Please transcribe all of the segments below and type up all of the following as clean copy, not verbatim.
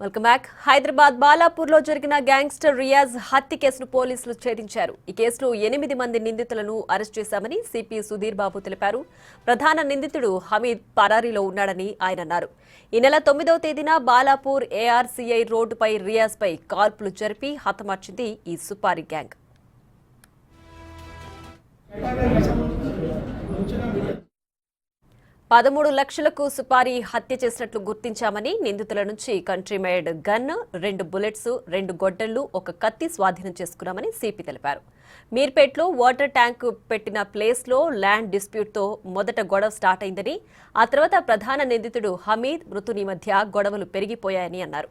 Welcome back. Hyderabad బాలాపూర్లో జరిగిన gangster Riyaz హత్య కేసును పోలీసులు ఛేదించారు. ఈ కేసులో 8 మంది నిందితులను అరెస్ట్ చేశామని సిపి సుధీర్ బాబు తెలిపారు. ప్రధాన నిందితుడు హమీద్ పరారీలో ఉన్నాడని ఆయన అన్నారు. ఈ నెల 9వ తేదీన బాలాపూర్ ఏఆర్సీఐ రోడ్డుపై రియాజ్పై కాల్పులు జరిపి హతమార్చింది ఈ సుపారీ గ్యాంగ్. 13 లక్షలకు సుపారీ హత్య చేసినట్లు గుర్తించామని, నిందితుల నుంచి కంట్రీ మేడ్ గన్, 2 బుల్లెట్స్, 2 గొడ్డళ్లు, 1 కత్తి స్వాధీనం చేసుకున్నామని సిపి తెలిపారు. మీర్పేట్లో వాటర్ ట్యాంక్ పెట్టిన ప్లేస్లో ల్యాండ్ డిస్ప్యూట్తో మొదట గొడవ స్టార్ట్ అయిందని, ఆ తర్వాత ప్రధాన నిందితుడు హమీద్, మృతుని మధ్య గొడవలు పెరిగిపోయాయని అన్నారు.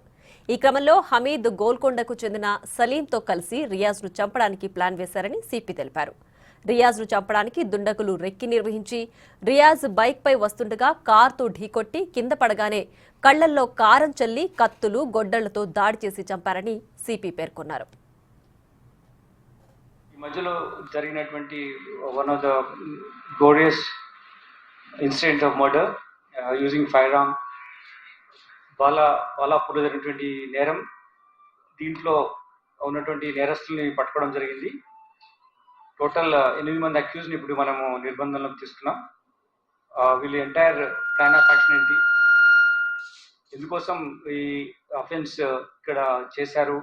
ఈ క్రమంలో హమీద్ గోల్కొండకు చెందిన సలీంతో కలిసి రియాజ్ను చంపడానికి ప్లాన్ వేశారని సిపి తెలిపారు. రియాజ్ను చంపడానికి దుండగులు రెక్కి నిర్వహించి రియాజ్ బైక్పై వస్తుండగా కారుతో ఢీకొట్టి కింద పడగానే కళ్లల్లో కారం చల్లి కత్తులు, గొడ్డళ్లతో దాడి చేసి చంపారని సిపి పేర్కొన్నారు. ఈ మధ్యలో జరిగినటువంటి one of the glorious incident of murder using fire arm బాలాపూర్లో జరిగినటువంటి నేరం. దీంట్లో ఉన్నటువంటి నేరస్తుల్ని పట్టుకోవడం జరిగింది. టోటల్ 8 మంది అక్యూజ్ని ఇప్పుడు మనము నిర్బంధంలోకి తీసుకున్నాం. వీళ్ళు ఎంటైర్ ప్లాన్ ఆఫ్ యాక్షన్ ఏంటి, ఎందుకోసం ఈ అఫెన్స్ ఇక్కడ చేశారు,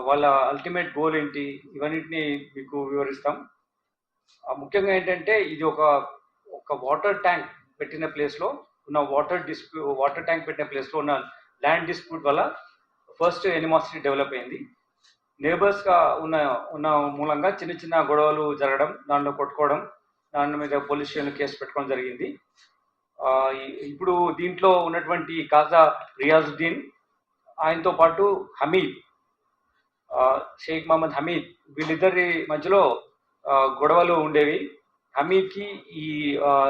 వాళ్ళ అల్టిమేట్ గోల్ ఏంటి, ఇవన్నిటిని మీకు వివరిస్తాం. ముఖ్యంగా ఏంటంటే ఇది ఒక వాటర్ ట్యాంక్ పెట్టిన ప్లేస్లో ఉన్న వాటర్ ట్యాంక్ పెట్టిన ప్లేస్లో ఉన్న ల్యాండ్ డిస్ప్యూట్ వల్ల ఫస్ట్ ఎనిమాసిటీ డెవలప్ అయింది. నేబర్స్గా ఉన్న మూలంగా చిన్న చిన్న గొడవలు జరగడం, దాంట్లో కొట్టుకోవడం, దాని మీద పోలీస్ స్టేషన్లో కేసు పెట్టుకోవడం జరిగింది. ఇప్పుడు దీంట్లో ఉన్నటువంటి కాజా రియాజుద్దీన్, ఆయనతో పాటు హమీద్, షేక్ మహమ్మద్ హమీద్, వీళ్ళిద్దరి మధ్యలో గొడవలు ఉండేవి. హమీద్కి ఈ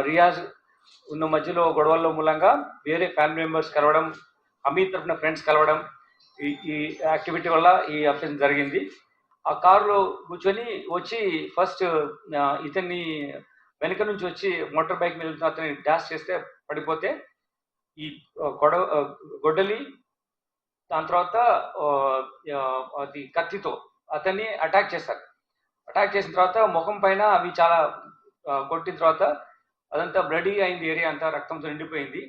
రియాజ్ ఉన్న మధ్యలో గొడవల మూలంగా వేరే ఫ్యామిలీ మెంబర్స్ కలవడం, హమీద్ తరఫున ఫ్రెండ్స్ కలవడం, ఈ యాక్టివిటీ వల్ల ఈ అఫెన్స్ జరిగింది. ఆ కారులో కూర్చొని వచ్చి ఫస్ట్ ఇతన్ని వెనుక నుంచి వచ్చి మోటార్ బైక్ మీద అతన్ని డాష్ చేస్తే పడిపోతే ఈ గొడ్డలి, దాని తర్వాత అది కత్తితో అతన్ని అటాక్ చేస్తారు. అటాక్ చేసిన తర్వాత ముఖం పైన అవి చాలా కొట్టిన తర్వాత అదంతా బ్లడీ అయింది, ఏరియా అంతా రక్తంతో నిండిపోయింది.